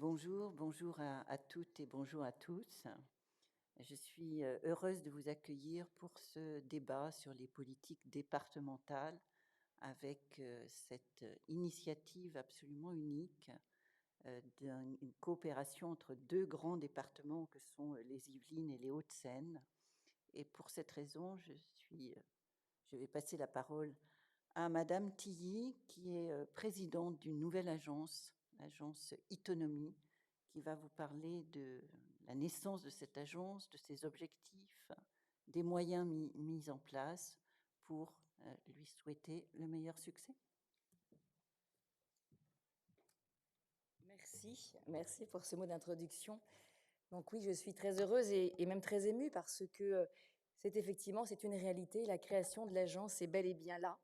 Bonjour à toutes et bonjour à tous. Je suis heureuse de vous accueillir pour ce débat sur les politiques départementales avec cette initiative absolument unique d'une coopération entre deux grands départements que sont les Yvelines et les Hauts-de-Seine. Et pour cette raison, je vais passer la parole à Madame Tilly, qui est présidente d'une nouvelle agence, l'agence Itonomie, qui va vous parler de la naissance de cette agence, de ses objectifs, des moyens mis en place pour lui souhaiter le meilleur succès. Merci pour ce mot d'introduction. Donc oui, je suis très heureuse et même très émue parce que c'est une réalité. La création de l'agence est bel et bien là.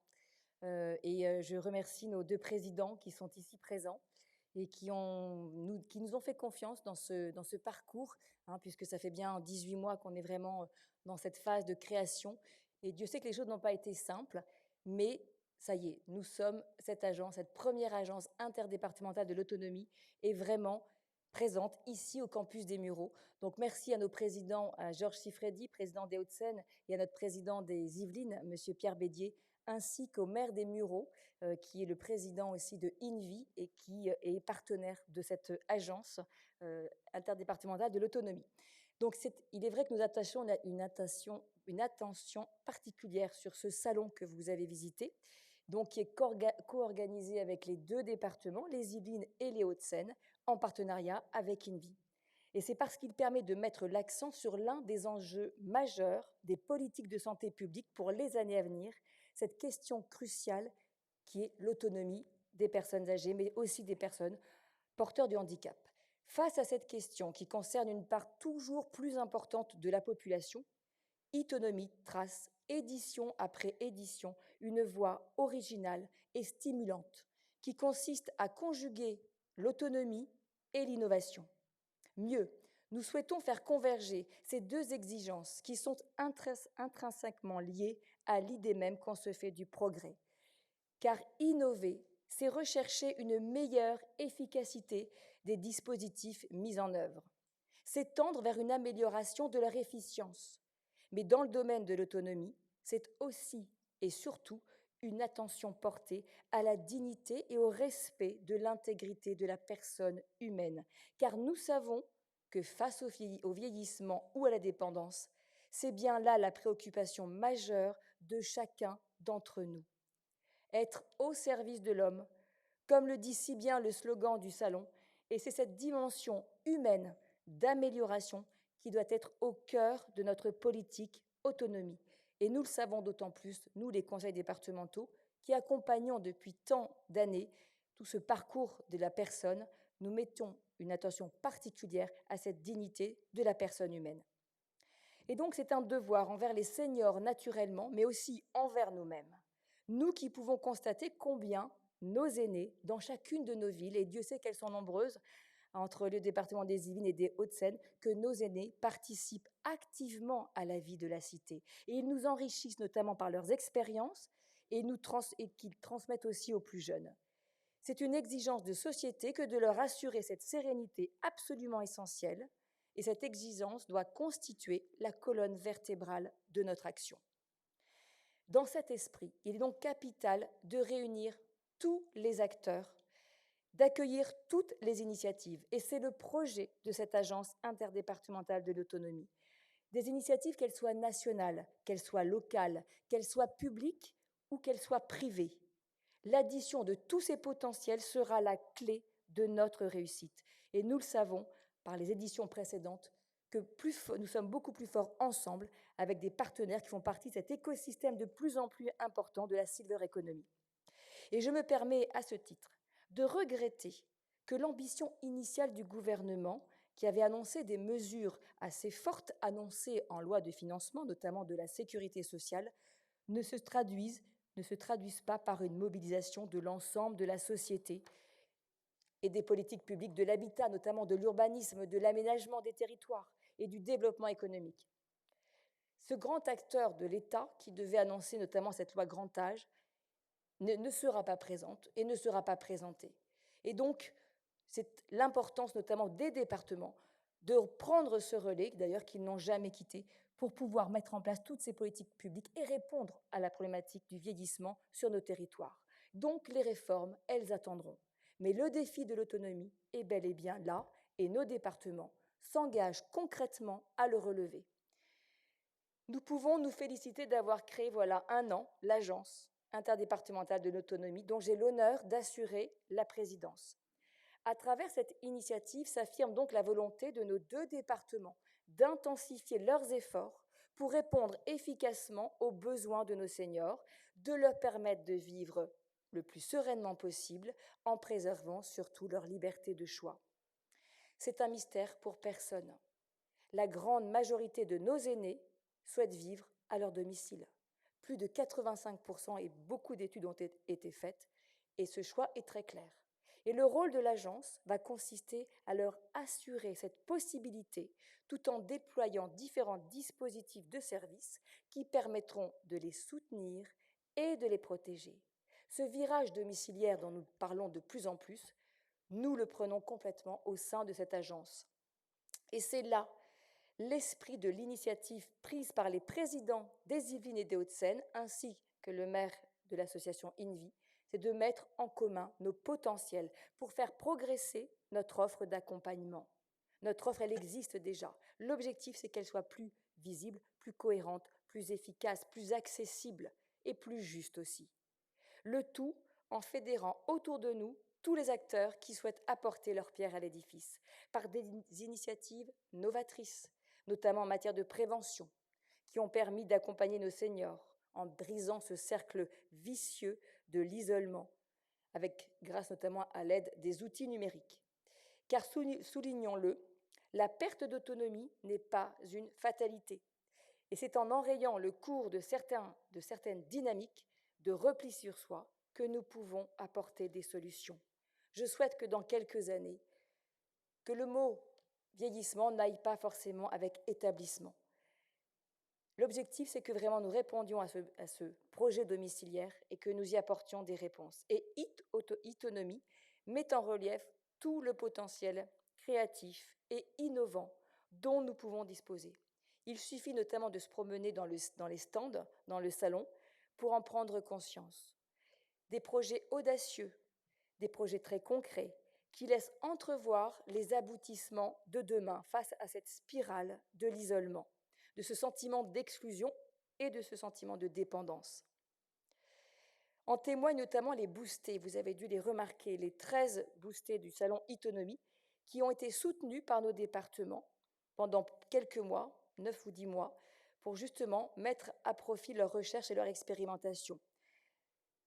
Je remercie nos deux présidents qui sont ici présents et qui nous ont fait confiance dans ce parcours, puisque ça fait bien 18 mois qu'on est vraiment dans cette phase de création. Et Dieu sait que les choses n'ont pas été simples, mais ça y est, nous sommes cette agence, cette première agence interdépartementale de l'autonomie, est vraiment présente ici au campus des Mureaux. Donc merci à nos présidents, à Georges Siffredi, président des Hauts-de-Seine, et à notre président des Yvelines, monsieur Pierre Bédier, ainsi qu'au maire des Mureaux, qui est le président aussi de INVI et qui est partenaire de cette agence interdépartementale de l'autonomie. Donc il est vrai que nous attachons une attention particulière sur ce salon que vous avez visité, donc qui est co-organisé avec les deux départements, les Yvelines et les Hauts-de-Seine, en partenariat avec INVI. Et c'est parce qu'il permet de mettre l'accent sur l'un des enjeux majeurs des politiques de santé publique pour les années à venir, cette question cruciale qui est l'autonomie des personnes âgées, mais aussi des personnes porteurs du handicap. Face à cette question qui concerne une part toujours plus importante de la population, Itonomie trace, édition après édition, une voie originale et stimulante qui consiste à conjuguer l'autonomie et l'innovation. Mieux, nous souhaitons faire converger ces deux exigences qui sont intrinsèquement liées à l'idée même qu'on se fait du progrès. Car innover, c'est rechercher une meilleure efficacité des dispositifs mis en œuvre. C'est tendre vers une amélioration de leur efficience. Mais dans le domaine de l'autonomie, c'est aussi et surtout une attention portée à la dignité et au respect de l'intégrité de la personne humaine. Car nous savons que face au vieillissement ou à la dépendance, c'est bien là la préoccupation majeure de chacun d'entre nous. Être au service de l'homme, comme le dit si bien le slogan du salon, et c'est cette dimension humaine d'amélioration qui doit être au cœur de notre politique autonomie. Et nous le savons d'autant plus, nous les conseils départementaux, qui accompagnons depuis tant d'années tout ce parcours de la personne, nous mettons une attention particulière à cette dignité de la personne humaine. Et donc c'est un devoir envers les seniors naturellement, mais aussi envers nous-mêmes. Nous qui pouvons constater combien nos aînés, dans chacune de nos villes, et Dieu sait qu'elles sont nombreuses, entre le département des Yvelines et des Hauts-de-Seine, que nos aînés participent activement à la vie de la cité. Et ils nous enrichissent notamment par leurs expériences et qu'ils transmettent aussi aux plus jeunes. C'est une exigence de société que de leur assurer cette sérénité absolument essentielle, et cette exigence doit constituer la colonne vertébrale de notre action. Dans cet esprit, il est donc capital de réunir tous les acteurs, d'accueillir toutes les initiatives, et c'est le projet de cette agence interdépartementale de l'autonomie. Des initiatives, qu'elles soient nationales, qu'elles soient locales, qu'elles soient publiques ou qu'elles soient privées. L'addition de tous ces potentiels sera la clé de notre réussite. Et nous le savons par les éditions précédentes que nous sommes beaucoup plus forts ensemble avec des partenaires qui font partie de cet écosystème de plus en plus important de la silver economy. Et je me permets à ce titre de regretter que l'ambition initiale du gouvernement, qui avait annoncé des mesures assez fortes annoncées en loi de financement, notamment de la sécurité sociale, ne se traduisent pas par une mobilisation de l'ensemble de la société et des politiques publiques de l'habitat, notamment de l'urbanisme, de l'aménagement des territoires et du développement économique. Ce grand acteur de l'État, qui devait annoncer notamment cette loi grand âge, ne sera pas présente et ne sera pas présentée. Et donc, C'est l'importance notamment des départements de prendre ce relais, d'ailleurs qu'ils n'ont jamais quitté, pour pouvoir mettre en place toutes ces politiques publiques et répondre à la problématique du vieillissement sur nos territoires. Donc les réformes, elles attendront. Mais le défi de l'autonomie est bel et bien là, et nos départements s'engagent concrètement à le relever. Nous pouvons nous féliciter d'avoir créé, voilà 1 an, l'Agence interdépartementale de l'autonomie, dont j'ai l'honneur d'assurer la présidence. À travers cette initiative s'affirme donc la volonté de nos 2 départements d'intensifier leurs efforts pour répondre efficacement aux besoins de nos seniors, de leur permettre de vivre le plus sereinement possible en préservant surtout leur liberté de choix. C'est un mystère pour personne. La grande majorité de nos aînés souhaitent vivre à leur domicile. Plus de 85% et beaucoup d'études ont été faites, et ce choix est très clair. Et le rôle de l'agence va consister à leur assurer cette possibilité tout en déployant différents dispositifs de services qui permettront de les soutenir et de les protéger. Ce virage domiciliaire dont nous parlons de plus en plus, nous le prenons complètement au sein de cette agence. Et c'est là l'esprit de l'initiative prise par les présidents des Yvelines et des Hauts-de-Seine, ainsi que le maire de l'association INVI, c'est de mettre en commun nos potentiels pour faire progresser notre offre d'accompagnement. Notre offre, elle existe déjà. L'objectif, c'est qu'elle soit plus visible, plus cohérente, plus efficace, plus accessible et plus juste aussi. Le tout en fédérant autour de nous tous les acteurs qui souhaitent apporter leur pierre à l'édifice, par des initiatives novatrices, notamment en matière de prévention, qui ont permis d'accompagner nos seniors en brisant ce cercle vicieux de l'isolement, grâce notamment à l'aide des outils numériques. Car soulignons-le, la perte d'autonomie n'est pas une fatalité. Et c'est en enrayant le cours de certaines dynamiques de repli sur soi que nous pouvons apporter des solutions. Je souhaite que dans quelques années, que le mot vieillissement n'aille pas forcément avec établissement. L'objectif, c'est que vraiment nous répondions à ce projet domiciliaire et que nous y apportions des réponses. Et Autonomie met en relief tout le potentiel créatif et innovant dont nous pouvons disposer. Il suffit notamment de se promener dans les stands, dans le salon, pour en prendre conscience. Des projets audacieux, des projets très concrets, qui laissent entrevoir les aboutissements de demain face à cette spirale de l'isolement, de ce sentiment d'exclusion et de ce sentiment de dépendance. En témoignent notamment les boostés, vous avez dû les remarquer, les 13 boostés du salon Autonomie, qui ont été soutenus par nos départements pendant quelques mois, 9 ou 10 mois, pour justement mettre à profit leurs recherches et leur expérimentation.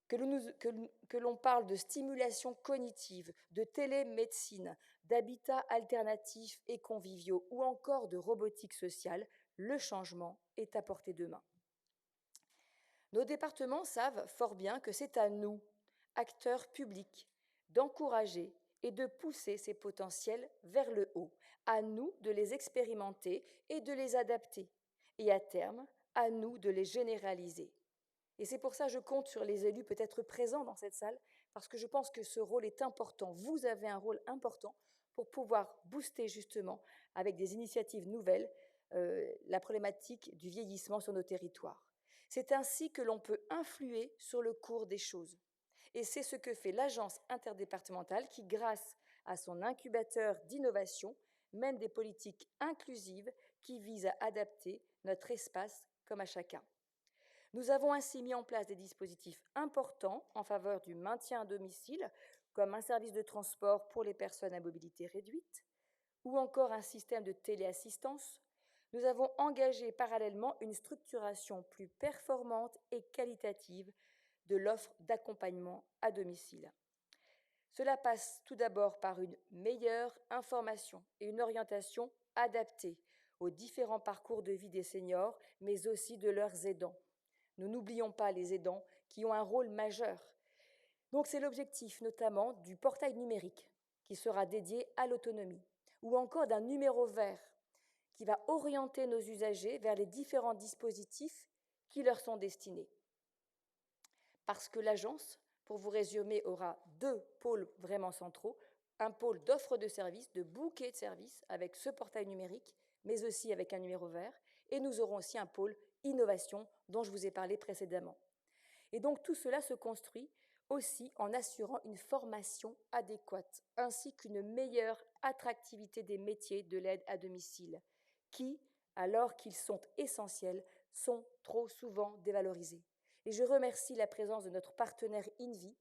Que l'on parle de stimulation cognitive, de télémédecine, d'habitats alternatifs et conviviaux, ou encore de robotique sociale, le changement est à portée de main. Nos départements savent fort bien que c'est à nous, acteurs publics, d'encourager et de pousser ces potentiels vers le haut, à nous de les expérimenter et de les adapter, et à terme, à nous de les généraliser. Et c'est pour ça que je compte sur les élus peut-être présents dans cette salle, parce que je pense que ce rôle est important. Vous avez un rôle important pour pouvoir booster justement, avec des initiatives nouvelles, la problématique du vieillissement sur nos territoires. C'est ainsi que l'on peut influer sur le cours des choses. Et c'est ce que fait l'agence interdépartementale qui, grâce à son incubateur d'innovation, mène des politiques inclusives qui visent à adapter notre espace comme à chacun. Nous avons ainsi mis en place des dispositifs importants en faveur du maintien à domicile, comme un service de transport pour les personnes à mobilité réduite, ou encore un système de téléassistance. Nous avons engagé parallèlement une structuration plus performante et qualitative de l'offre d'accompagnement à domicile. Cela passe tout d'abord par une meilleure information et une orientation adaptée aux différents parcours de vie des seniors, mais aussi de leurs aidants. Nous n'oublions pas les aidants qui ont un rôle majeur. Donc c'est l'objectif notamment du portail numérique qui sera dédié à l'autonomie, ou encore d'un numéro vert qui va orienter nos usagers vers les différents dispositifs qui leur sont destinés. Parce que l'agence, pour vous résumer, aura 2 pôles vraiment centraux, un pôle d'offres de services, de bouquets de services avec ce portail numérique, mais aussi avec un numéro vert. Et nous aurons aussi un pôle innovation dont je vous ai parlé précédemment. Et donc tout cela se construit aussi en assurant une formation adéquate, ainsi qu'une meilleure attractivité des métiers de l'aide à domicile, qui, alors qu'ils sont essentiels, sont trop souvent dévalorisés. Et je remercie la présence de notre partenaire INVI,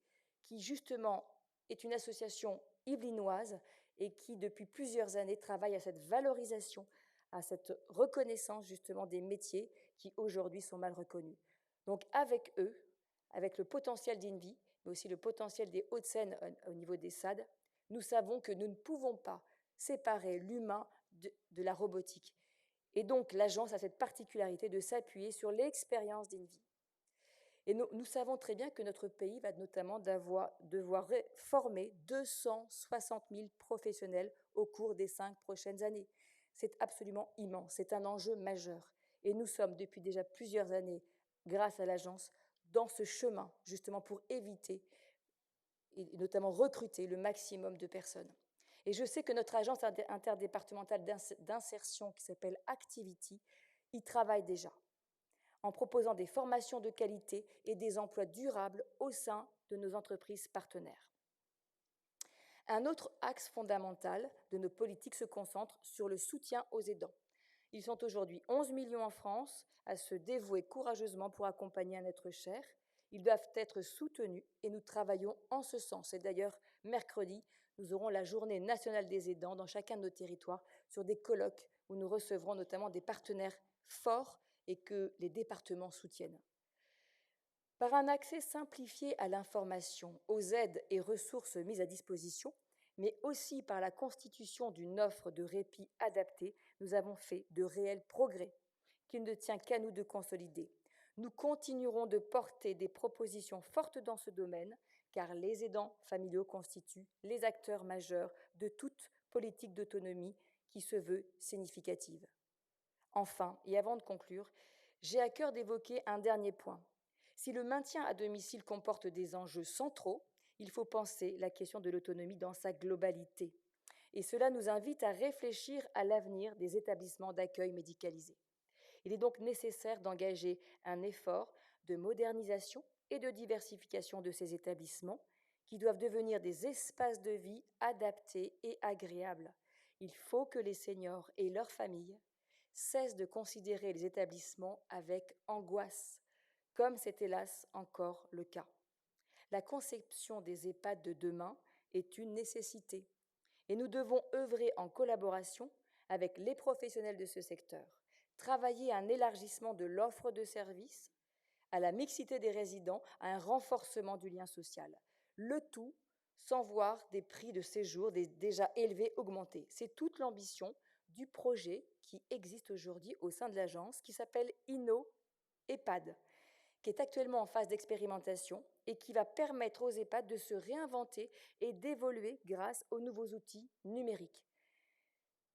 qui justement est une association yvelinoise et qui, depuis plusieurs années, travaille à cette valorisation, à cette reconnaissance justement des métiers qui aujourd'hui sont mal reconnus. Donc avec eux, avec le potentiel d'INVI, mais aussi le potentiel des Hauts-de-Seine au niveau des SAD, nous savons que nous ne pouvons pas séparer l'humain de la robotique. Et donc l'agence a cette particularité de s'appuyer sur l'expérience d'INVI. Et nous savons très bien que notre pays va notamment devoir former 260 000 professionnels au cours des 5 prochaines années. C'est absolument immense, c'est un enjeu majeur. Et nous sommes depuis déjà plusieurs années, grâce à l'agence, dans ce chemin, justement pour éviter et notamment recruter le maximum de personnes. Et je sais que notre agence interdépartementale d'insertion, qui s'appelle Activity, y travaille déjà, en proposant des formations de qualité et des emplois durables au sein de nos entreprises partenaires. Un autre axe fondamental de nos politiques se concentre sur le soutien aux aidants. Ils sont aujourd'hui 11 millions en France à se dévouer courageusement pour accompagner un être cher. Ils doivent être soutenus et nous travaillons en ce sens. Et d'ailleurs, mercredi, nous aurons la Journée nationale des aidants dans chacun de nos territoires sur des colloques où nous recevrons notamment des partenaires forts et que les départements soutiennent. Par un accès simplifié à l'information, aux aides et ressources mises à disposition, mais aussi par la constitution d'une offre de répit adaptée, nous avons fait de réels progrès qu'il ne tient qu'à nous de consolider. Nous continuerons de porter des propositions fortes dans ce domaine, car les aidants familiaux constituent les acteurs majeurs de toute politique d'autonomie qui se veut significative. Enfin, et avant de conclure, j'ai à cœur d'évoquer un dernier point. Si le maintien à domicile comporte des enjeux centraux, il faut penser la question de l'autonomie dans sa globalité. Et cela nous invite à réfléchir à l'avenir des établissements d'accueil médicalisés. Il est donc nécessaire d'engager un effort de modernisation et de diversification de ces établissements qui doivent devenir des espaces de vie adaptés et agréables. Il faut que les seniors et leurs familles cessent de considérer les établissements avec angoisse, comme c'est hélas encore le cas. La conception des EHPAD de demain est une nécessité et nous devons œuvrer en collaboration avec les professionnels de ce secteur, travailler à un élargissement de l'offre de services, à la mixité des résidents, à un renforcement du lien social. Le tout sans voir des prix de séjour déjà élevés augmenter. C'est toute l'ambition du projet qui existe aujourd'hui au sein de l'agence, qui s'appelle InnoEHPAD, qui est actuellement en phase d'expérimentation et qui va permettre aux EHPAD de se réinventer et d'évoluer grâce aux nouveaux outils numériques.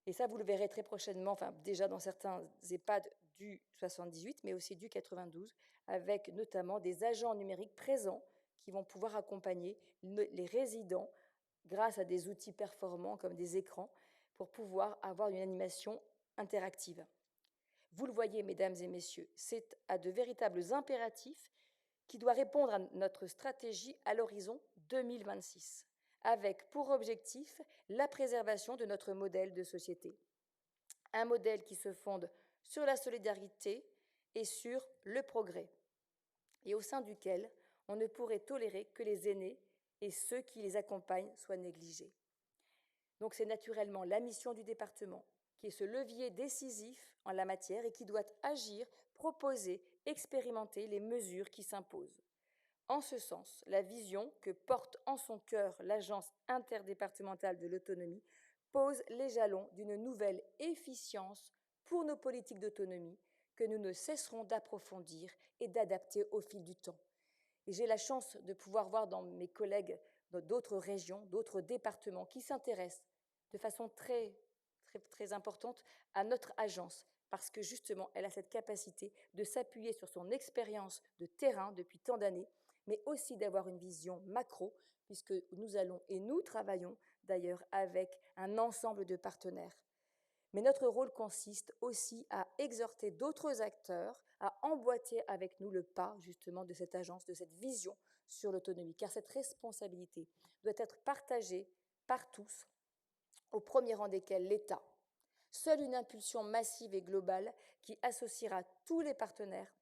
Et ça, vous le verrez très prochainement, enfin déjà dans certains EHPAD du 78, mais aussi du 92, avec notamment des agents numériques présents qui vont pouvoir accompagner les résidents grâce à des outils performants comme des écrans pour pouvoir avoir une animation interactive. Vous le voyez, mesdames et messieurs, c'est à de véritables impératifs qui doit répondre à notre stratégie à l'horizon 2026, avec pour objectif la préservation de notre modèle de société. Un modèle qui se fonde sur la solidarité et sur le progrès, et au sein duquel on ne pourrait tolérer que les aînés et ceux qui les accompagnent soient négligés. Donc c'est naturellement la mission du département, qui est ce levier décisif en la matière et qui doit agir, proposer, expérimenter les mesures qui s'imposent. En ce sens, la vision que porte en son cœur l'Agence interdépartementale de l'autonomie pose les jalons d'une nouvelle efficience pour nos politiques d'autonomie que nous ne cesserons d'approfondir et d'adapter au fil du temps. Et j'ai la chance de pouvoir voir dans mes collègues d'autres régions, d'autres départements qui s'intéressent de façon très importante à notre agence parce que justement, elle a cette capacité de s'appuyer sur son expérience de terrain depuis tant d'années, mais aussi d'avoir une vision macro, puisque nous allons et nous travaillons d'ailleurs avec un ensemble de partenaires. Mais notre rôle consiste aussi à exhorter d'autres acteurs à emboîter avec nous le pas justement de cette agence, de cette vision sur l'autonomie, car cette responsabilité doit être partagée par tous, au premier rang desquels l'État. Seule une impulsion massive et globale qui associera tous les partenaires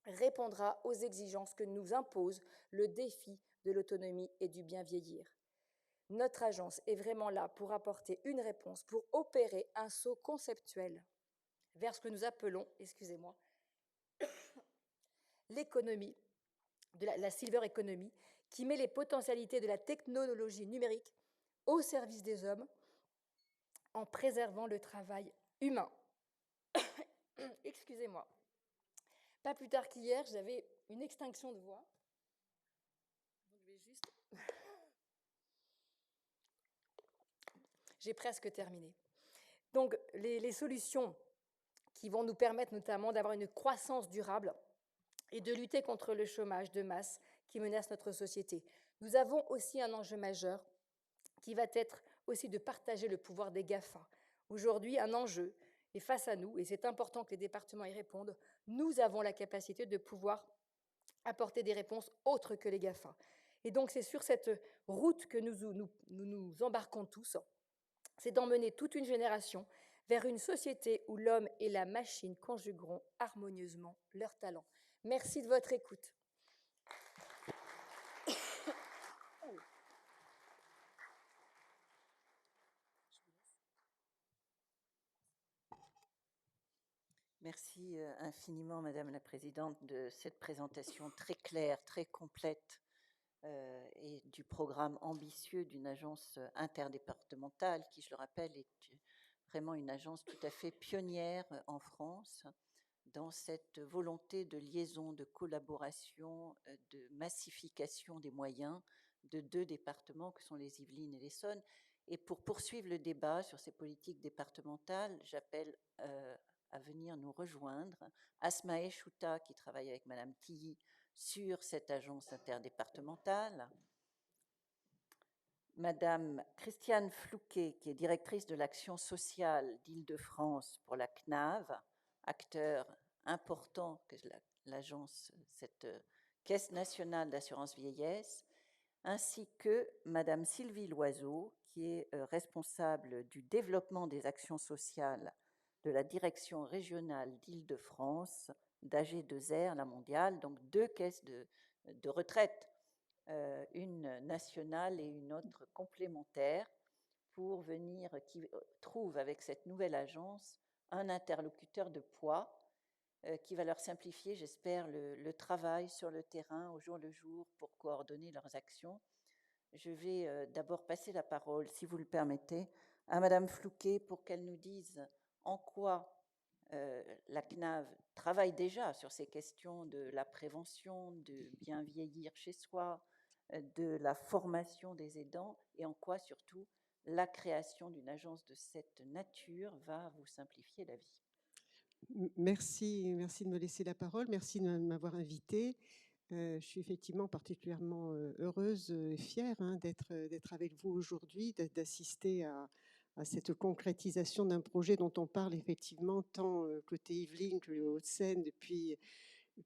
répondra aux exigences que nous impose le défi de l'autonomie et du bien vieillir. Notre agence est vraiment là pour apporter une réponse, pour opérer un saut conceptuel vers ce que nous appelons, excusez-moi, l'économie, la silver economy, qui met les potentialités de la technologie numérique au service des hommes en préservant le travail humain. Excusez-moi. Pas plus tard qu'hier, j'avais une extinction de voix. Donc je vais juste... J'ai presque terminé. Donc les solutions qui vont nous permettre notamment d'avoir une croissance durable et de lutter contre le chômage de masse qui menace notre société. Nous avons aussi un enjeu majeur qui va être aussi de partager le pouvoir des GAFA. Aujourd'hui, un enjeu est face à nous, et c'est important que les départements y répondent. Nous avons la capacité de pouvoir apporter des réponses autres que les GAFA. Et donc, c'est sur cette route que nous embarquons tous, c'est d'emmener toute une génération vers une société où l'homme et la machine conjugueront harmonieusement leurs talents. Merci de votre écoute. Merci infiniment, Madame la Présidente, de cette présentation très claire, très complète et du programme ambitieux d'une agence interdépartementale qui, je le rappelle, est vraiment une agence tout à fait pionnière en France dans cette volonté de liaison, de collaboration, de massification des moyens de deux départements que sont les Yvelines et l'Essonne. Et pour poursuivre le débat sur ces politiques départementales, j'appelle à venir nous rejoindre Asmae Chouta, qui travaille avec Madame Tilly sur cette agence interdépartementale, Madame Christiane Flouquet, qui est directrice de l'action sociale d'Île-de-France pour la CNAV, acteur important que l'agence, cette Caisse nationale d'assurance vieillesse, ainsi que Madame Sylvie Loiseau, qui est responsable du développement des actions sociales de la direction régionale d'Île-de-France, d'AG2R, la mondiale, donc deux caisses de retraite, une nationale et une autre complémentaire, pour venir, qui trouve avec cette nouvelle agence un interlocuteur de poids qui va leur simplifier, j'espère, le travail sur le terrain au jour le jour pour coordonner leurs actions. Je vais d'abord passer la parole, si vous le permettez, à Madame Flouquet pour qu'elle nous dise en quoi la CNAV travaille déjà sur ces questions de la prévention, de bien vieillir chez soi, de la formation des aidants, et en quoi surtout la création d'une agence de cette nature va vous simplifier la vie. Merci de me laisser la parole. Merci de m'avoir invitée. Je suis effectivement particulièrement heureuse et fière d'être avec vous aujourd'hui, d'assister à cette concrétisation d'un projet dont on parle effectivement tant côté Yvelines que le Hauts-de-Seine depuis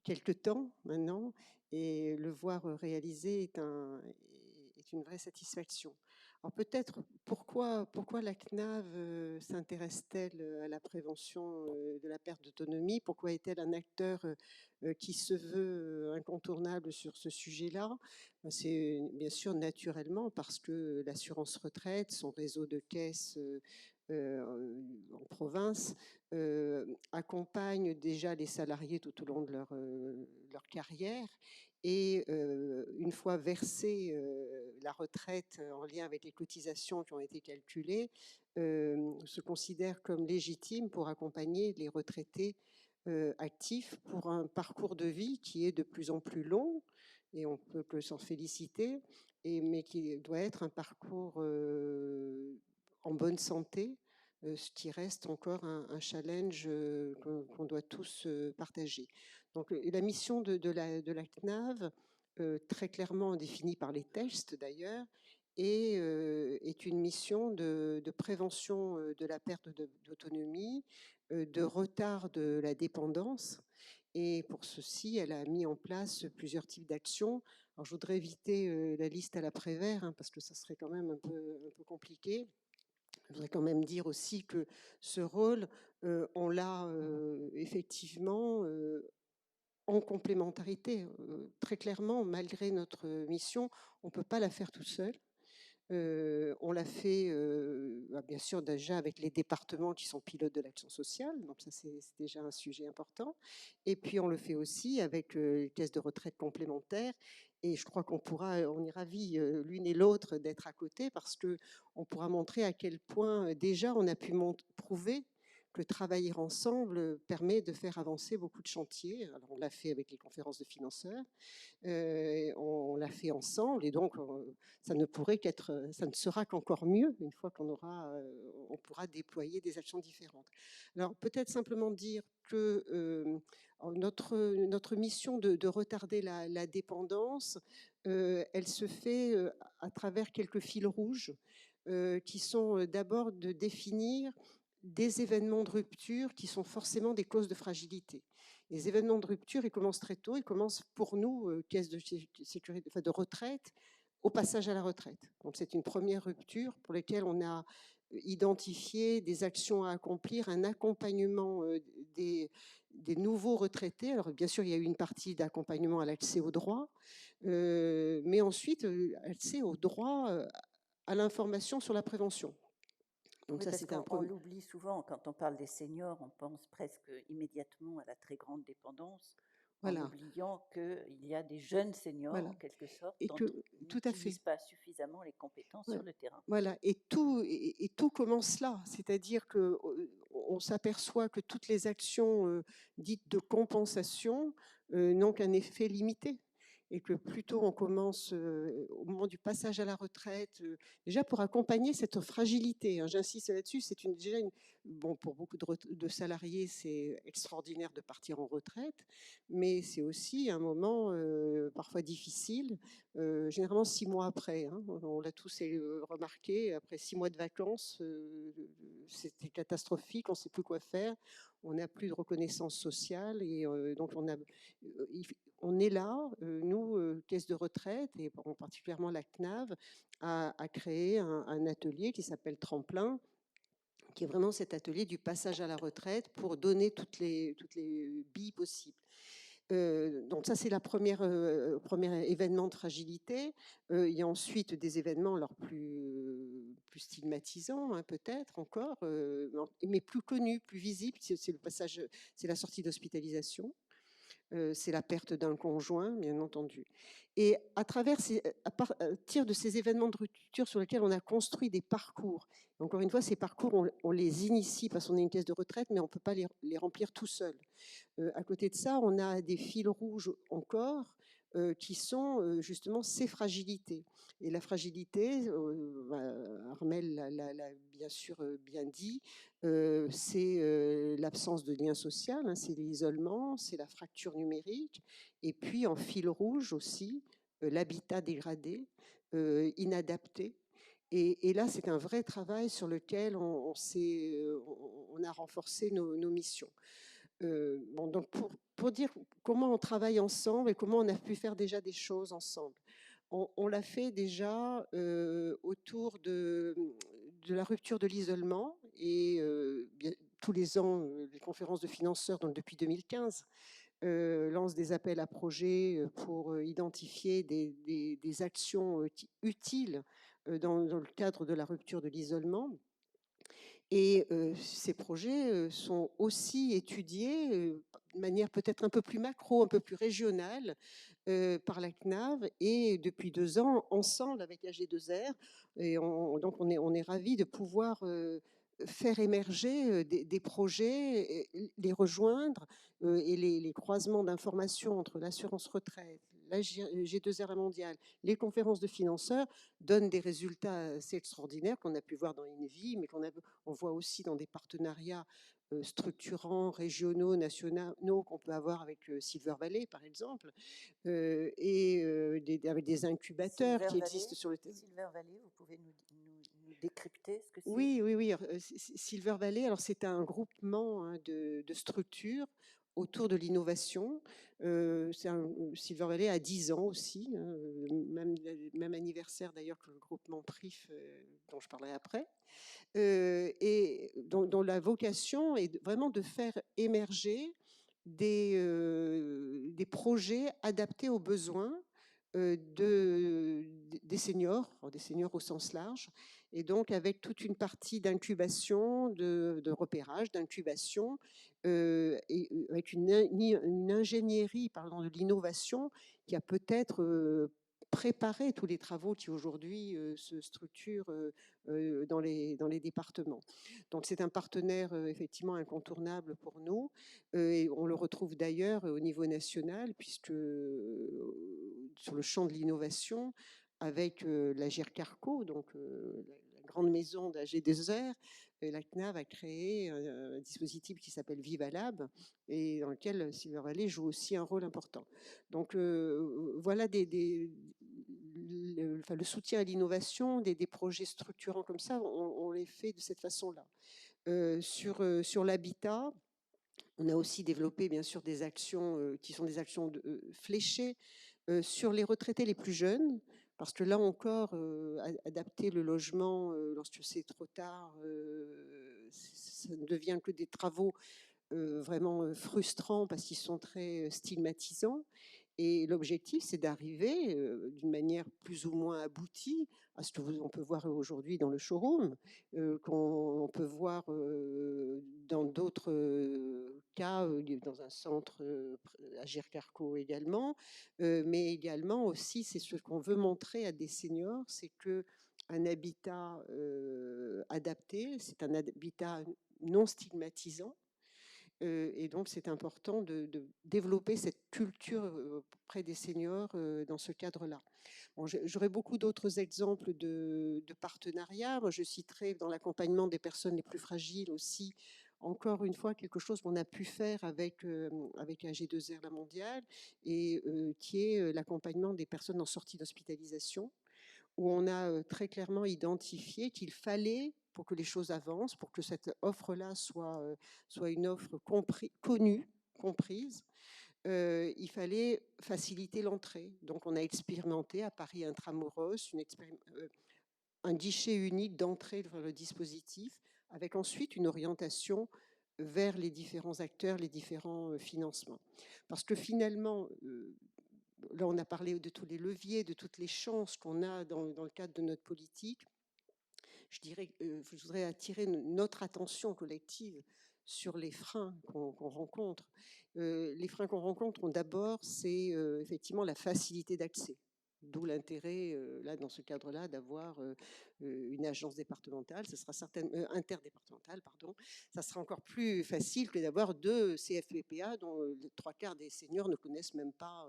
quelque temps maintenant, et le voir réalisé est une vraie satisfaction. Alors peut-être pourquoi la CNAV s'intéresse-t-elle à la prévention de la perte d'autonomie? Pourquoi est-elle un acteur qui se veut incontournable sur ce sujet-là? C'est bien sûr naturellement parce que l'assurance retraite, son réseau de caisses en province, accompagne déjà les salariés tout au long de leur carrière, et une fois versée la retraite en lien avec les cotisations qui ont été calculées, se considère comme légitime pour accompagner les retraités actifs pour un parcours de vie qui est de plus en plus long, et on peut que s'en féliciter, mais qui doit être un parcours en bonne santé, ce qui reste encore un challenge qu'on doit tous partager. Donc la mission de la CNAV, très clairement définie par les textes d'ailleurs, est une mission de prévention de la perte d'autonomie, de retard de la dépendance. Et pour ceci, elle a mis en place plusieurs types d'actions. Alors, je voudrais éviter la liste à l'après-vert, hein, parce que ça serait quand même un peu compliqué. Je voudrais quand même dire aussi que ce rôle, on l'a effectivement en complémentarité. Très clairement, malgré notre mission, on ne peut pas la faire tout seul. On l'a fait, bien sûr, déjà avec les départements qui sont pilotes de l'action sociale, donc ça c'est déjà un sujet important. Et puis on le fait aussi avec les caisses de retraite complémentaires. Et je crois on est ravis l'une et l'autre d'être à côté, parce que on pourra montrer à quel point déjà on a pu prouver que travailler ensemble permet de faire avancer beaucoup de chantiers. Alors on l'a fait avec les conférences de financeurs. On l'a fait ensemble, et donc ça ne sera qu'encore mieux une fois on pourra déployer des actions différentes. Alors peut-être simplement dire que notre mission de retarder la dépendance, elle se fait à travers quelques fils rouges qui sont d'abord de définir des événements de rupture qui sont forcément des causes de fragilité. Les événements de rupture, ils commencent très tôt. Ils commencent pour nous, caisse de sécurité, enfin de retraite, au passage à la retraite. Donc c'est une première rupture pour laquelle on a identifié des actions à accomplir, un accompagnement des nouveaux retraités. Alors bien sûr, il y a eu une partie d'accompagnement à l'accès au droit, mais ensuite, accès au droit à l'information sur la prévention. Donc Oui, ça, parce c'était un qu'on premier. l'oublie souvent, quand on parle des seniors, on pense presque immédiatement à la très grande dépendance, en Voilà, oubliant qu'il y a des jeunes seniors, voilà. en quelque sorte, Et dont que, on tout à fait. n'utilise pas suffisamment les compétences Ouais. sur le terrain. Voilà, et tout commence là, c'est-à-dire que on s'aperçoit que toutes les actions dites de compensation n'ont qu'un effet limité, et que plutôt on commence au moment du passage à la retraite, déjà pour accompagner cette fragilité, hein, j'insiste là-dessus, bon, pour beaucoup de salariés, c'est extraordinaire de partir en retraite, mais c'est aussi un moment parfois difficile. Généralement 6 mois après, hein, on l'a tous remarqué, après 6 mois de vacances, c'était catastrophique, on ne sait plus quoi faire, on n'a plus de reconnaissance sociale, et donc on est là, nous, caisse de retraite, et particulièrement la CNAV, à créer un atelier qui s'appelle Tremplin, qui est vraiment cet atelier du passage à la retraite pour donner toutes les billes possibles. Donc ça, c'est la premier événement de fragilité. Il y a ensuite des événements alors plus stigmatisants, hein, peut-être encore, mais plus connus, plus visibles. C'est le passage, c'est la sortie d'hospitalisation. C'est la perte d'un conjoint, bien entendu. Et à partir de ces événements de rupture sur lesquels on a construit des parcours, encore une fois, ces parcours, on les initie parce qu'on est une caisse de retraite, mais on ne peut pas les remplir tout seul. À côté de ça, on a des fils rouges encore qui sont justement ces fragilités. Et la fragilité, Armelle l'a bien sûr bien dit, c'est l'absence de lien social, hein, c'est l'isolement, c'est la fracture numérique, et puis en fil rouge aussi, l'habitat dégradé, inadapté. Et là, c'est un vrai travail sur lequel on a renforcé nos missions. Bon, donc pour dire comment on travaille ensemble et comment on a pu faire déjà des choses ensemble. On l'a fait déjà autour de la rupture de l'isolement, et tous les ans, les conférences de financeurs, donc depuis 2015, lancent des appels à projets pour identifier des actions utiles dans le cadre de la rupture de l'isolement. Et ces projets sont aussi étudiés de manière peut-être un peu plus macro, un peu plus régionale par la CNAV, et depuis 2 ans, ensemble avec AG2R. Et donc on est ravis de pouvoir faire émerger des projets, les rejoindre, et les croisements d'informations entre l'assurance retraite, la G2R mondiale, les conférences de financeurs donnent des résultats assez extraordinaires qu'on a pu voir dans INVI, mais on voit aussi dans des partenariats structurants, régionaux, nationaux qu'on peut avoir avec Silver Valley, par exemple, et avec des incubateurs Silver qui Valley, existent sur le terrain. Silver Valley, vous pouvez nous décrypter ce que c'est? Oui, oui, oui. Silver Valley, alors c'est un groupement hein, de structures autour de l'innovation. Silver Valley a 10 ans aussi, hein, même anniversaire d'ailleurs que le groupement PRIF, dont je parlerai après. Et dont la vocation est vraiment de faire émerger des projets adaptés aux besoins des seniors au sens large, et donc avec toute une partie d'incubation, de repérage, d'incubation, et avec une ingénierie, parlant de l'innovation, qui a peut-être préparé tous les travaux qui aujourd'hui se structurent dans les départements. Donc c'est un partenaire effectivement incontournable pour nous, et on le retrouve d'ailleurs au niveau national, puisque sur le champ de l'innovation, avec la GERCARCO, donc la grande maison d'AG2R, la CNAV a créé un dispositif qui s'appelle VivaLab, et dans lequel Silver Valley joue aussi un rôle important. Donc voilà le soutien à l'innovation, des projets structurants comme ça, on les fait de cette façon-là. Sur l'habitat, on a aussi développé bien sûr des actions qui sont des actions fléchées sur les retraités les plus jeunes, parce que là encore, adapter le logement lorsque c'est trop tard, ça ne devient que des travaux vraiment frustrants parce qu'ils sont très stigmatisants. Et l'objectif, c'est d'arriver d'une manière plus ou moins aboutie à ce qu'on peut voir aujourd'hui dans le showroom, qu'on peut voir dans d'autres cas, dans un centre à Gircarco également, mais également aussi, c'est ce qu'on veut montrer à des seniors, c'est que un habitat adapté, c'est un habitat non stigmatisant. Et donc, c'est important de développer cette culture auprès des seniors dans ce cadre-là. Bon, j'aurais beaucoup d'autres exemples de partenariats. Moi, je citerai dans l'accompagnement des personnes les plus fragiles aussi, encore une fois, quelque chose qu'on a pu faire avec AG2R La Mondiale, et qui est l'accompagnement des personnes en sortie d'hospitalisation, où on a très clairement identifié qu'il fallait, pour que les choses avancent, pour que cette offre-là soit une offre connue, comprise, il fallait faciliter l'entrée. Donc on a expérimenté à Paris Intramuros un guichet unique d'entrée vers le dispositif, avec ensuite une orientation vers les différents acteurs, les différents financements. Parce que finalement, là, on a parlé de tous les leviers, de toutes les chances qu'on a dans le cadre de notre politique. Je voudrais attirer notre attention collective sur les freins qu'on rencontre. Les freins qu'on rencontre, d'abord, c'est effectivement la facilité d'accès. D'où l'intérêt, là, dans ce cadre-là, d'avoir une agence départementale, ce sera interdépartementale, pardon. Ça sera encore plus facile que d'avoir 2 CFPPA dont les 3/4 des seniors ne connaissent même pas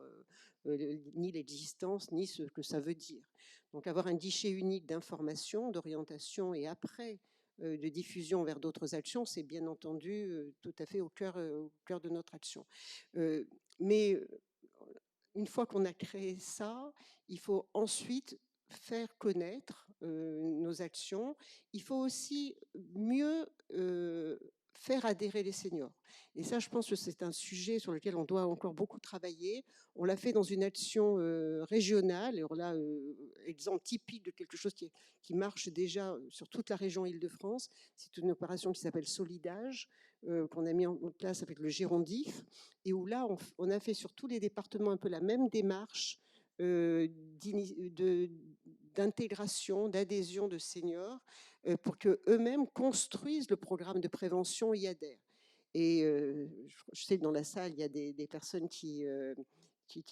ni l'existence, ni ce que ça veut dire. Donc avoir un guichet unique d'information, d'orientation et après de diffusion vers d'autres actions, c'est bien entendu tout à fait au cœur de notre action. Mais une fois qu'on a créé ça, il faut ensuite faire connaître nos actions. Il faut aussi mieux faire adhérer les seniors. Et ça, je pense que c'est un sujet sur lequel on doit encore beaucoup travailler. On l'a fait dans une action régionale. Et là, exemple typique de quelque chose qui marche déjà sur toute la région Île-de-France. C'est une opération qui s'appelle Solidage, qu'on a mis en place avec le Gérondif, et où là, on a fait sur tous les départements un peu la même démarche d'intégration, d'adhésion de seniors pour qu'eux-mêmes construisent le programme de prévention et y adhèrent. Et je sais que dans la salle, il y a des personnes qui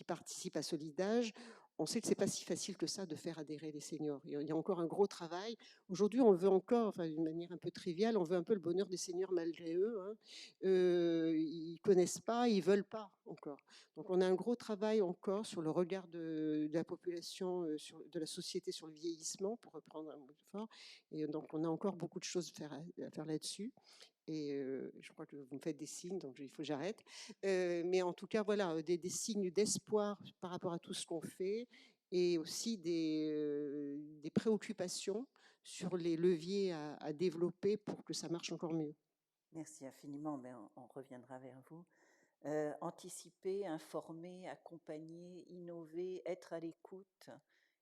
participent à Solidage. On sait que ce n'est pas si facile que ça de faire adhérer les seniors. Il y a encore un gros travail. Aujourd'hui, on veut encore, enfin, d'une manière un peu triviale, on veut un peu le bonheur des seniors malgré eux. Hein. Ils ne connaissent pas, ils ne veulent pas encore. Donc on a un gros travail encore sur le regard de la population, de la société sur le vieillissement, pour reprendre un mot fort. Et donc on a encore beaucoup de choses à faire là-dessus. Et je crois que vous me faites des signes, donc il faut que j'arrête. Mais en tout cas, voilà, des signes d'espoir par rapport à tout ce qu'on fait et aussi des préoccupations sur les leviers à développer pour que ça marche encore mieux. Merci infiniment, mais on reviendra vers vous. Anticiper, informer, accompagner, innover, être à l'écoute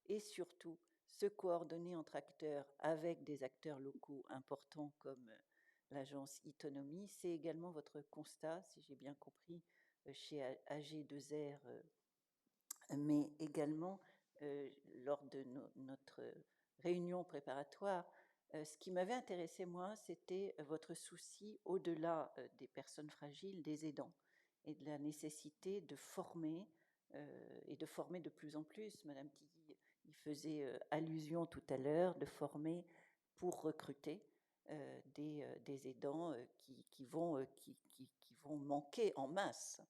et surtout se coordonner entre acteurs avec des acteurs locaux importants comme l'agence Itonomie. C'est également votre constat, si j'ai bien compris, chez AG2R, mais également lors de notre réunion préparatoire. Ce qui m'avait intéressé, moi, c'était votre souci au-delà des personnes fragiles, des aidants, et de la nécessité de former, et de former de plus en plus. Madame Tilly y faisait allusion tout à l'heure, de former pour recruter des aidants qui vont manquer en masse.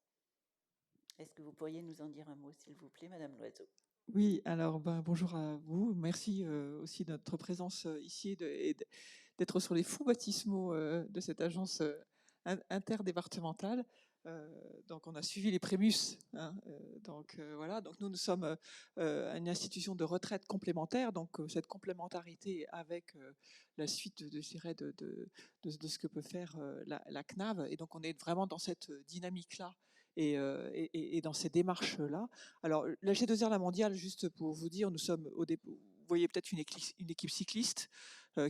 Est-ce que vous pourriez nous en dire un mot, s'il vous plaît, Madame Loiseau? Oui, alors bonjour à vous. Merci aussi de notre présence ici et d'être sur les fonds baptismaux de cette agence interdépartementale. Donc on a suivi les prémices, hein, donc voilà. Donc nous sommes une institution de retraite complémentaire. Donc cette complémentarité avec la suite je dirais, de ce que peut faire la CNAV. Et donc on est vraiment dans cette dynamique-là et dans ces démarches-là. Alors, la G2R La Mondiale, juste pour vous dire, nous sommes vous voyez peut-être une équipe cycliste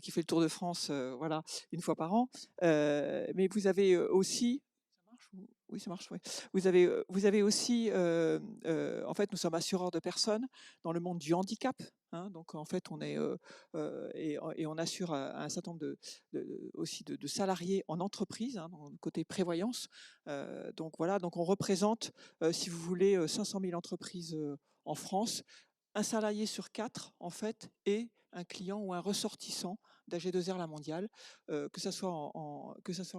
qui fait le Tour de France, voilà, une fois par an. Mais vous avez aussi, ça marche oui, ça marche. Oui. Vous avez aussi, en fait, nous sommes assureurs de personnes dans le monde du handicap. Hein, donc, en fait, on est et on assure un certain nombre aussi de salariés en entreprise, hein, dans le côté prévoyance. Donc voilà, donc on représente, si vous voulez, 500 000 entreprises en France. Un salarié sur 4, en fait, est un client ou un ressortissant d'AG2R La Mondiale, que ça soit en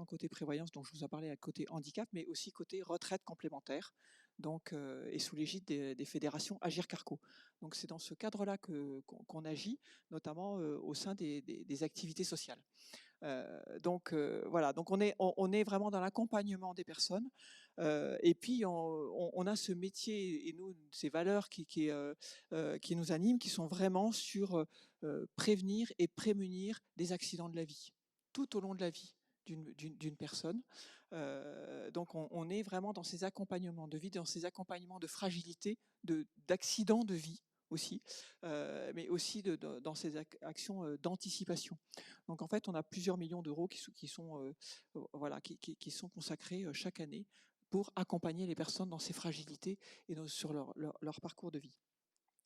côté prévoyance, dont je vous ai parlé, à côté handicap, mais aussi côté retraite complémentaire, donc, et sous l'égide des fédérations Agir Carco. Donc c'est dans ce cadre-là qu'on agit, notamment au sein des activités sociales. Donc voilà, donc on est vraiment dans l'accompagnement des personnes. Et puis on a ce métier et nous ces valeurs qui nous animent, qui sont vraiment sur prévenir et prémunir des accidents de la vie, tout au long de la vie d'une personne. Donc on est vraiment dans ces accompagnements de vie, dans ces accompagnements de fragilité, d'accidents de vie aussi, mais aussi dans ces actions d'anticipation. Donc en fait, on a plusieurs millions d'euros qui sont consacrés chaque année pour accompagner les personnes dans ces fragilités et sur leur parcours de vie.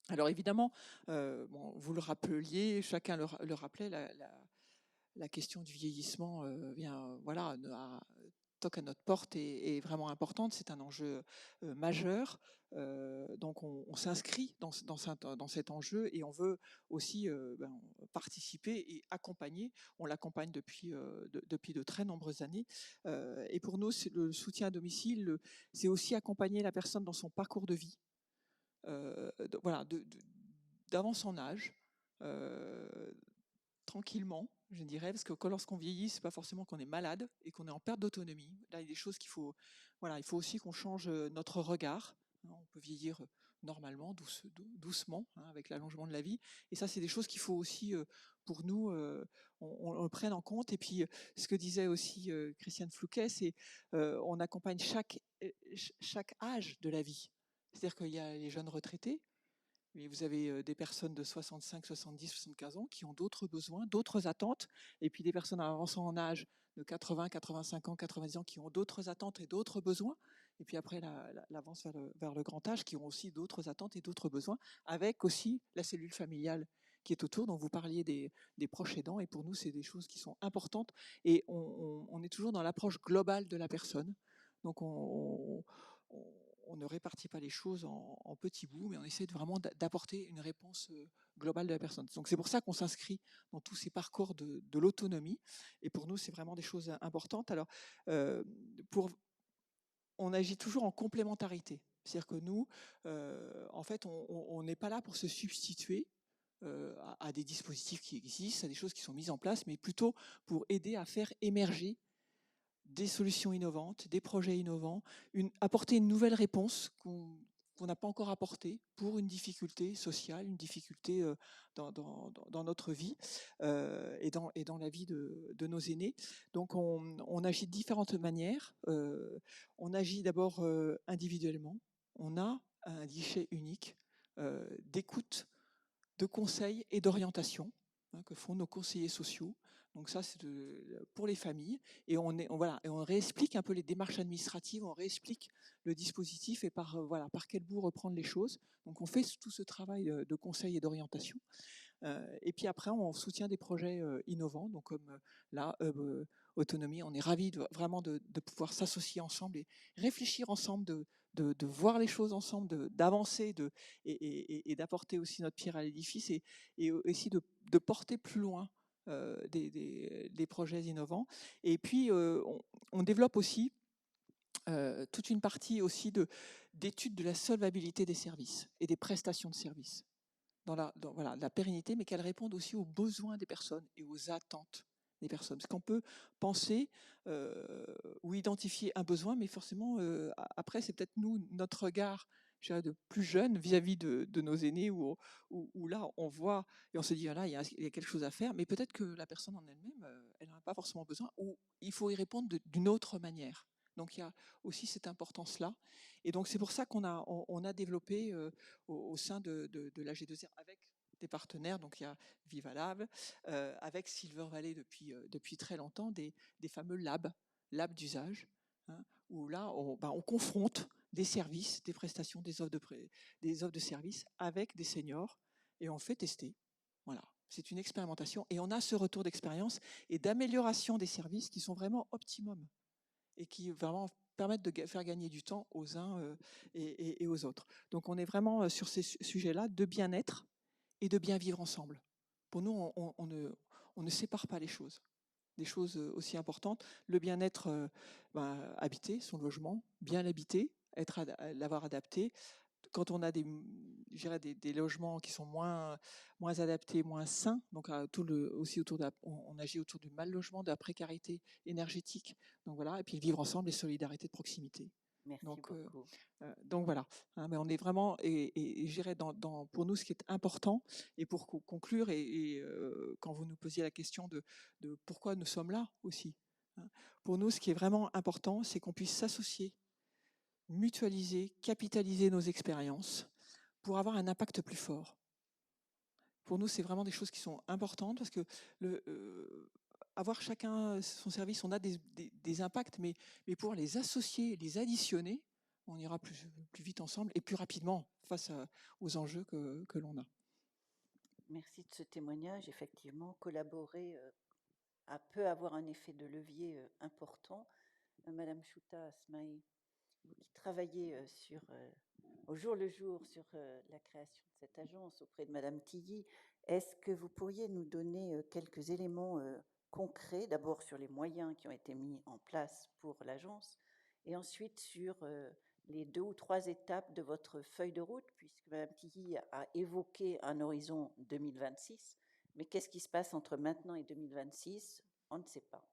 Alors évidemment, vous le rappeliez, chacun le rappelait, la question du vieillissement toque à notre porte et est vraiment importante. C'est un enjeu majeur. Donc on s'inscrit dans cet enjeu et on veut aussi participer et accompagner. On l'accompagne depuis de très nombreuses années. Et pour nous, le soutien à domicile, c'est aussi accompagner la personne dans son parcours de vie. D'avant son âge, tranquillement, je dirais, parce que lorsqu'on vieillit, c'est pas forcément qu'on est malade et qu'on est en perte d'autonomie. Là, il y a des choses il faut aussi qu'on change notre regard. On peut vieillir normalement, doucement, hein, avec l'allongement de la vie. Et ça, c'est des choses qu'il faut aussi, pour nous, on le prenne en compte. Et puis, ce que disait aussi Christiane Flouquet, c'est on accompagne chaque âge de la vie. C'est-à-dire qu'il y a les jeunes retraités, mais vous avez des personnes de 65, 70, 75 ans qui ont d'autres besoins, d'autres attentes, et puis des personnes avançant en âge de 80, 85 ans, 90 ans qui ont d'autres attentes et d'autres besoins, et puis après l'avance vers le grand âge qui ont aussi d'autres attentes et d'autres besoins, avec aussi la cellule familiale qui est autour, dont vous parliez des proches aidants, et pour nous c'est des choses qui sont importantes, et on est toujours dans l'approche globale de la personne, donc on ne répartit pas les choses en petits bouts, mais on essaie vraiment d'apporter une réponse globale de la personne. Donc c'est pour ça qu'on s'inscrit dans tous ces parcours de l'autonomie. Et pour nous, c'est vraiment des choses importantes. Alors, on agit toujours en complémentarité. C'est-à-dire que nous, en fait, on n'est pas là pour se substituer à des dispositifs qui existent, à des choses qui sont mises en place, mais plutôt pour aider à faire émerger des solutions innovantes, des projets innovants, apporter une nouvelle réponse qu'on n'a pas encore apportée pour une difficulté sociale, une difficulté dans notre vie et dans la vie de nos aînés. Donc on agit de différentes manières. On agit d'abord individuellement. On a un guichet unique d'écoute, de conseils et d'orientation que font nos conseillers sociaux. Donc ça, c'est pour les familles. Et on réexplique un peu les démarches administratives, on réexplique le dispositif et par quel bout reprendre les choses. Donc on fait tout ce travail de conseil et d'orientation. Et puis après, on soutient des projets innovants, donc comme là, Autonomie. On est ravis vraiment de pouvoir s'associer ensemble et réfléchir ensemble, de voir les choses ensemble, d'avancer et d'apporter aussi notre pierre à l'édifice et aussi de porter plus loin des projets innovants. Et puis, on développe aussi toute une partie aussi d'études de la solvabilité des services et des prestations de services dans la pérennité, mais qu'elles répondent aussi aux besoins des personnes et aux attentes des personnes. Parce qu'on peut penser ou identifier un besoin, mais forcément, après, c'est peut-être notre regard de plus jeune vis-à-vis de nos aînés, où là, on voit et on se dit, là, il y a quelque chose à faire, mais peut-être que la personne en elle-même, elle n'en a pas forcément besoin, ou il faut y répondre d'une autre manière. Donc, il y a aussi cette importance-là. Et donc, c'est pour ça qu'on a développé au sein de la G2R avec des partenaires, donc il y a Vivalab, avec Silver Valley depuis très longtemps, des fameux labs d'usage, hein, où là, on confronte des services, des prestations, des offres de services avec des seniors et on fait tester. Voilà, c'est une expérimentation et on a ce retour d'expérience et d'amélioration des services qui sont vraiment optimum et qui vraiment permettent de faire gagner du temps aux uns et aux autres. Donc on est vraiment sur ces sujets-là de bien-être et de bien vivre ensemble. Pour nous, on ne sépare pas les choses. Des choses aussi importantes, le bien-être, habiter son logement, bien l'habiter, l'avoir adapté. Quand on a des logements qui sont moins adaptés, moins sains, donc aussi on agit autour du mal logement, de la précarité énergétique. Donc voilà, et puis vivre ensemble et solidarité de proximité. Merci beaucoup. Donc voilà, hein, mais on est vraiment, et je dirais pour nous ce qui est important, et pour conclure, et quand vous nous posiez la question de pourquoi nous sommes là aussi, hein, pour nous ce qui est vraiment important, c'est qu'on puisse s'associer, mutualiser, capitaliser nos expériences pour avoir un impact plus fort. Pour nous, c'est vraiment des choses qui sont importantes parce que avoir chacun son service, on a des impacts, mais pour les associer, les additionner, on ira plus vite ensemble et plus rapidement face aux enjeux que l'on a. Merci de ce témoignage. Effectivement, collaborer peut avoir un effet de levier important. Madame Chouta Asmaï, vous qui travaillez au jour le jour sur la création de cette agence auprès de Madame Tilly, est-ce que vous pourriez nous donner quelques éléments concrets, d'abord sur les moyens qui ont été mis en place pour l'agence, et ensuite sur les 2 ou 3 étapes de votre feuille de route, puisque Mme Tilly a évoqué un horizon 2026, mais qu'est-ce qui se passe entre maintenant et 2026? On ne sait pas.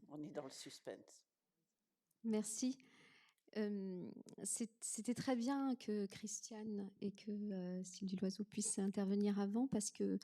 On est dans le suspense. Merci. C'était très bien que Christiane et que Sylvie Loiseau puissent intervenir avant, parce que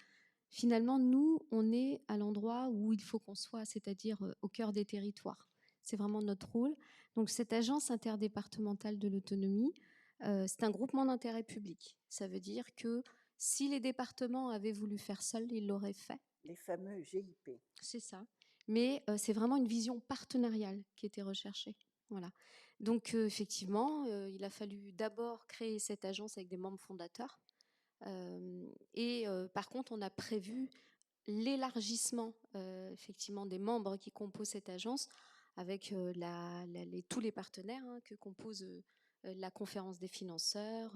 finalement, nous, on est à l'endroit où il faut qu'on soit, c'est-à-dire au cœur des territoires. C'est vraiment notre rôle. Donc, cette agence interdépartementale de l'autonomie, c'est un groupement d'intérêt public. Ça veut dire que si les départements avaient voulu faire seuls, ils l'auraient fait. Les fameux GIP. C'est ça. Mais c'est vraiment une vision partenariale qui était recherchée. Voilà. Donc, effectivement, il a fallu d'abord créer cette agence avec des membres fondateurs. Par contre, on a prévu l'élargissement effectivement des membres qui composent cette agence avec tous les partenaires que composent la conférence des financeurs,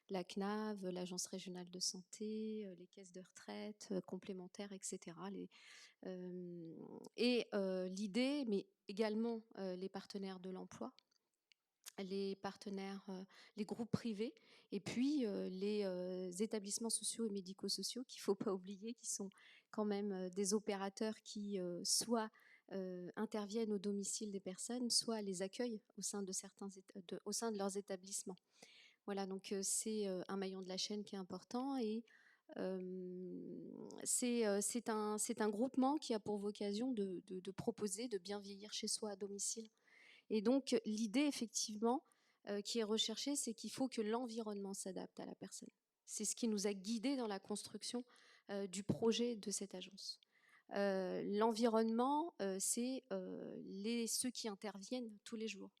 la CNAV, l'agence régionale de santé, les caisses de retraite complémentaires, etc. L'idée, mais également les partenaires de l'emploi, les partenaires, les groupes privés, et puis les établissements sociaux et médico-sociaux qu'il ne faut pas oublier, qui sont quand même des opérateurs qui soit interviennent au domicile des personnes, soit les accueillent au sein de au sein de leurs établissements. Voilà, donc c'est un maillon de la chaîne qui est important et c'est un groupement qui a pour vocation de proposer de bien vieillir chez soi à domicile. Et donc l'idée effectivement qui est recherchée, c'est qu'il faut que l'environnement s'adapte à la personne. C'est ce qui nous a guidés dans la construction du projet de cette agence. L'environnement, c'est ceux qui interviennent tous les jours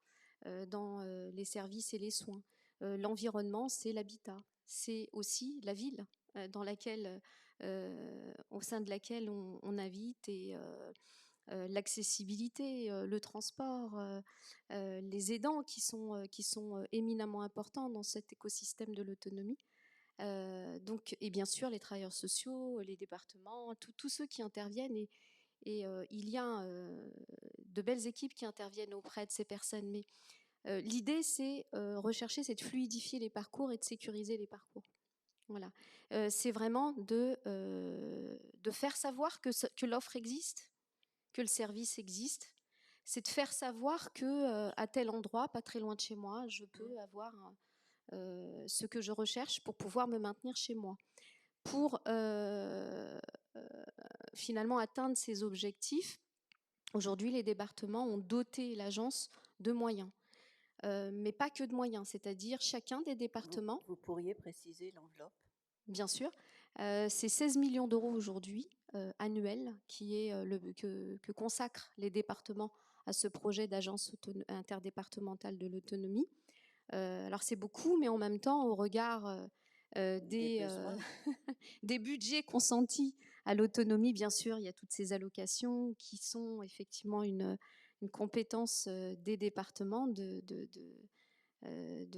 dans les services et les soins. L'environnement, c'est l'habitat, c'est aussi la ville dans laquelle, au sein de laquelle on habite et l'accessibilité, le transport, les aidants qui sont éminemment importants dans cet écosystème de l'autonomie. Donc, et bien sûr, les travailleurs sociaux, les départements, tous ceux qui interviennent. Et il y a de belles équipes qui interviennent auprès de ces personnes. Mais l'idée, c'est rechercher, c'est de fluidifier les parcours et de sécuriser les parcours. Voilà. C'est vraiment de faire savoir que l'offre existe, que le service existe. C'est de faire savoir que à tel endroit, pas très loin de chez moi, je peux avoir ce que je recherche pour pouvoir me maintenir chez moi. Pour finalement atteindre ces objectifs, aujourd'hui, les départements ont doté l'agence de moyens. Mais pas que de moyens, c'est-à-dire chacun des départements. Vous pourriez préciser l'enveloppe? Bien sûr. C'est 16 millions d'euros aujourd'hui, annuels, que consacrent les départements à ce projet d'agence interdépartementale de l'autonomie. Alors c'est beaucoup, mais en même temps, au regard des budgets consentis à l'autonomie, bien sûr, il y a toutes ces allocations qui sont effectivement une compétence des départements de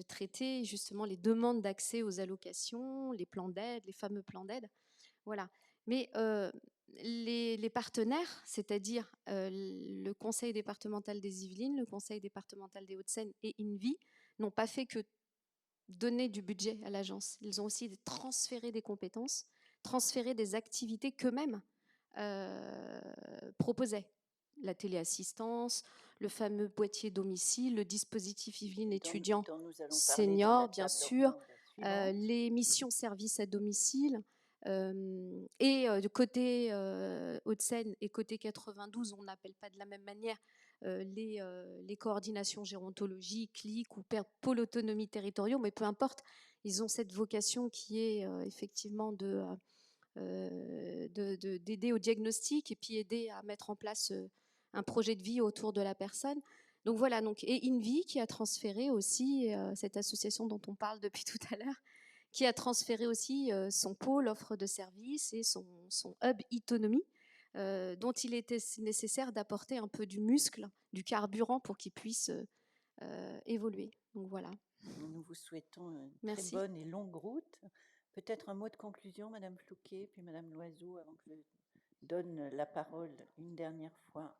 traiter justement les demandes d'accès aux allocations, les plans d'aide, les fameux plans d'aide. Voilà. Mais les partenaires, c'est-à-dire le Conseil départemental des Yvelines, le Conseil départemental des Hauts-de-Seine et INVI, n'ont pas fait que donner du budget à l'agence. Ils ont aussi transféré des compétences, transféré des activités qu'eux-mêmes proposaient. La téléassistance, le fameux boîtier domicile, le dispositif Yvelines étudiant senior, bien sûr, les missions services à domicile. Et côté Hauts-de-Seine et côté 92, on n'appelle pas de la même manière les coordinations gérontologie, CLIC ou pôle autonomie territoriaux, mais peu importe, ils ont cette vocation qui est effectivement d'aider au diagnostic et puis aider à mettre en place un projet de vie autour de la personne. Donc voilà, et INVI qui a transféré aussi, cette association dont on parle depuis tout à l'heure, qui a transféré aussi son pôle offre de services et son hub autonomie, dont il était nécessaire d'apporter un peu du muscle, du carburant pour qu'il puisse évoluer. Donc voilà. Nous vous souhaitons une très bonne et longue route. Peut-être un mot de conclusion, Madame Flouquet, puis Madame Loiseau, avant que je donne la parole une dernière fois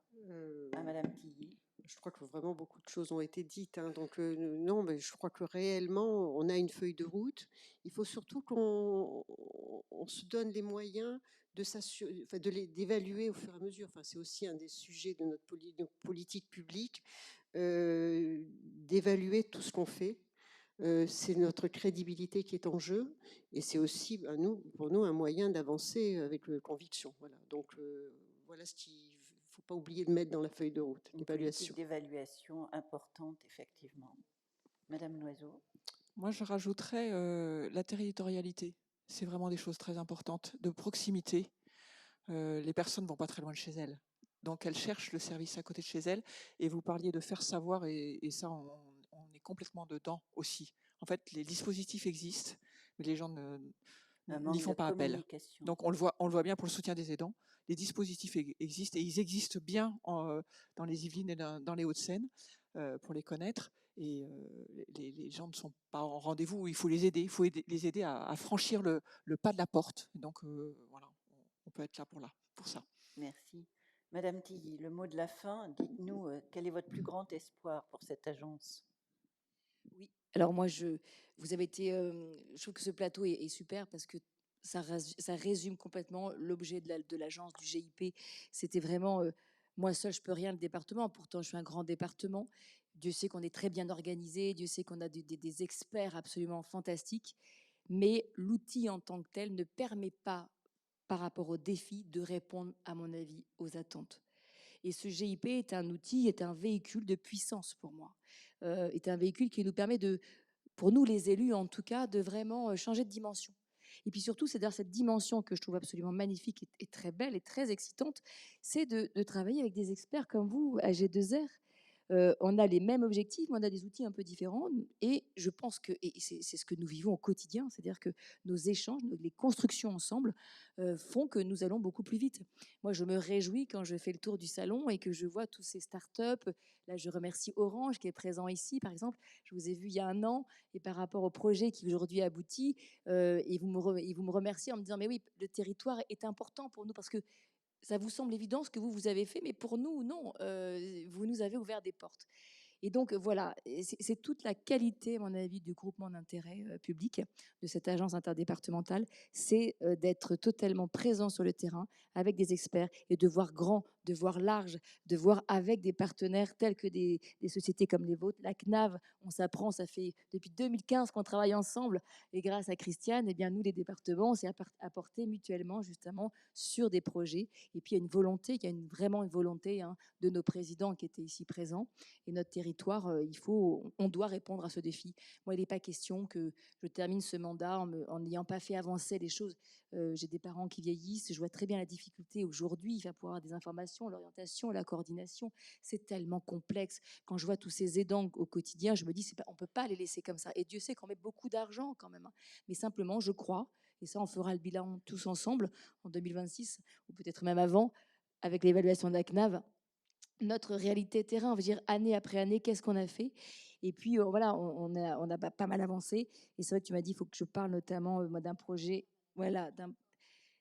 à Madame Tilly. Je crois que vraiment beaucoup de choses ont été dites. Donc non, mais je crois que réellement, on a une feuille de route. Il faut surtout qu'on se donne les moyens d'évaluer au fur et à mesure. C'est aussi un des sujets de notre politique publique, d'évaluer tout ce qu'on fait. C'est notre crédibilité qui est en jeu et c'est aussi pour nous un moyen d'avancer avec conviction. Voilà. Donc voilà ce qu'il ne faut pas oublier de mettre dans la feuille de route, l'évaluation. D'évaluation importante, effectivement. Madame Loiseau. Moi, je rajouterais la territorialité. C'est vraiment des choses très importantes, de proximité. Les personnes ne vont pas très loin de chez elles. Donc, elles cherchent le service à côté de chez elles. Et vous parliez de faire savoir, et ça, on est complètement dedans aussi. En fait, les dispositifs existent, mais les gens n'y font pas appel. Donc, on le voit bien pour le soutien des aidants. Les dispositifs existent, et ils existent bien dans les Yvelines et dans les Hauts-de-Seine pour les connaître. Et les gens ne sont pas en rendez-vous. Il faut les aider. Il faut les aider à franchir le pas de la porte. Donc, voilà, on peut être là pour ça. Merci. Madame Tilly, le mot de la fin, dites-nous quel est votre plus grand espoir pour cette agence? Oui, alors moi, vous avez été, je trouve que ce plateau est super parce que ça résume complètement l'objet de l'agence, du GIP. C'était vraiment Moi seule, je peux rien, le département. Pourtant, je suis un grand département. Dieu sait qu'on est très bien organisé. Dieu sait qu'on a des experts absolument fantastiques. Mais l'outil en tant que tel ne permet pas, par rapport aux défis, de répondre, à mon avis, aux attentes. Et ce GIP est un outil, est un véhicule de puissance pour moi. Est un véhicule qui nous permet de, pour nous les élus en tout cas, de vraiment changer de dimension. Et puis surtout, c'est dans cette dimension que je trouve absolument magnifique et très belle et très excitante, c'est de travailler avec des experts comme vous, à G2R. On a les mêmes objectifs, mais on a des outils un peu différents. Et je pense que, et c'est ce que nous vivons au quotidien, c'est-à-dire que nos échanges, les constructions ensemble font que nous allons beaucoup plus vite. Moi, je me réjouis quand je fais le tour du salon et que je vois tous ces startups. Là, je remercie Orange qui est présent ici, par exemple. Je vous ai vu il y a un an et par rapport au projet qui aujourd'hui aboutit, et vous me remerciez en me disant, mais oui, le territoire est important pour nous parce que ça vous semble évident ce que vous avez fait, mais pour nous, non. Vous nous avez ouvert des portes. Et donc, voilà, c'est toute la qualité, à mon avis, du groupement d'intérêt public de cette agence interdépartementale, c'est d'être totalement présent sur le terrain avec des experts et de voir grand, de voir large, de voir avec des partenaires tels que des sociétés comme les vôtres. La CNAV, on s'apprend, ça fait depuis 2015 qu'on travaille ensemble et grâce à Christiane, eh bien, nous, les départements, on s'est apporté mutuellement justement sur des projets. Et puis, il y a une volonté, vraiment une volonté de nos présidents qui étaient ici présents. Et notre territoire, on doit répondre à ce défi. Moi, il n'est pas question que je termine ce mandat en n'ayant pas fait avancer les choses. J'ai des parents qui vieillissent, je vois très bien la difficulté aujourd'hui pour avoir des informations, l'orientation, la coordination. C'est tellement complexe. Quand je vois tous ces aidants au quotidien, je me dis, on ne peut pas les laisser comme ça. Et Dieu sait qu'on met beaucoup d'argent quand même. Mais simplement, je crois, et ça, on fera le bilan tous ensemble en 2026, ou peut-être même avant, avec l'évaluation de la CNAV, notre réalité terrain, on veut dire année après année, qu'est-ce qu'on a fait. Et puis voilà, on a pas mal avancé. Et c'est vrai que tu m'as dit, il faut que je parle notamment d'un projet, voilà,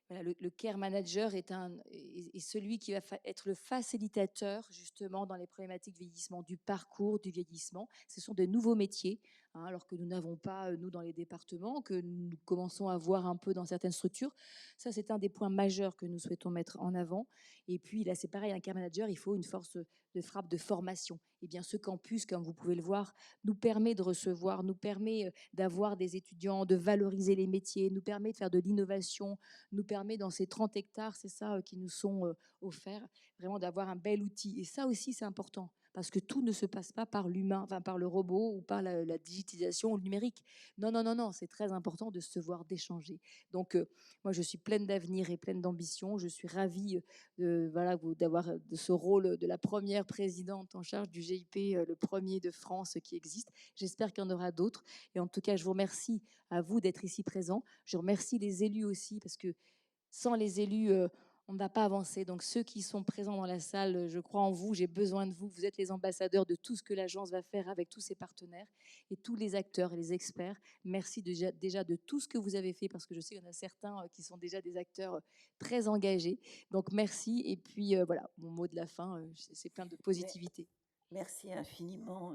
voilà, le care manager est celui qui va être le facilitateur justement dans les problématiques de vieillissement, du parcours du vieillissement. Ce sont de nouveaux métiers, alors que nous n'avons pas, nous, dans les départements, que nous commençons à voir un peu dans certaines structures. Ça, c'est un des points majeurs que nous souhaitons mettre en avant. Et puis là, c'est pareil, un care manager, il faut une force de frappe de formation. Et bien, ce campus, comme vous pouvez le voir, nous permet de recevoir, nous permet d'avoir des étudiants, de valoriser les métiers, nous permet de faire de l'innovation, nous permet dans ces 30 hectares, c'est ça qui nous sont offerts, vraiment d'avoir un bel outil. Et ça aussi, c'est important, parce que tout ne se passe pas par l'humain, enfin par le robot ou par la digitalisation ou le numérique. Non, non, non, non, c'est très important de se voir, d'échanger. Donc, moi, je suis pleine d'avenir et pleine d'ambition. Je suis ravie d'avoir de ce rôle de la première présidente en charge du GIP, le premier de France qui existe. J'espère qu'il y en aura d'autres. Et en tout cas, je vous remercie à vous d'être ici présents. Je remercie les élus aussi, parce que sans les élus, on n'a pas avancé. Donc ceux qui sont présents dans la salle, je crois en vous, j'ai besoin de vous. Vous êtes les ambassadeurs de tout ce que l'agence va faire avec tous ses partenaires et tous les acteurs et les experts. Merci déjà de tout ce que vous avez fait, parce que je sais qu'il y en a certains qui sont déjà des acteurs très engagés. Donc merci. Et puis voilà, mon mot de la fin, c'est plein de positivité. Merci infiniment.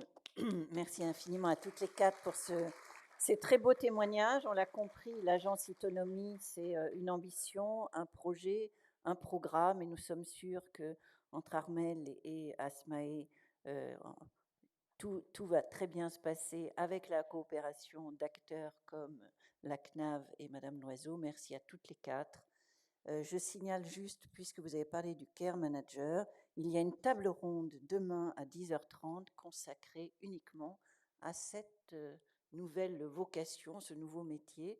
Merci infiniment à toutes les quatre pour ces très beaux témoignages. On l'a compris, l'agence Autonomie, c'est une ambition, un projet, un programme, et nous sommes sûrs que entre Armelle et Asmae, tout va très bien se passer avec la coopération d'acteurs comme la CNAV et Madame Loiseau. Merci à toutes les quatre. Je signale juste, puisque vous avez parlé du Care Manager, il y a une table ronde demain à 10h30 consacrée uniquement à cette nouvelle vocation, ce nouveau métier.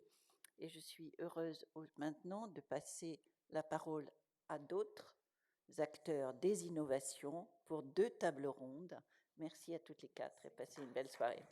Et je suis heureuse maintenant de passer la parole à d'autres acteurs des innovations pour 2 tables rondes. Merci à toutes les quatre et passez une belle soirée.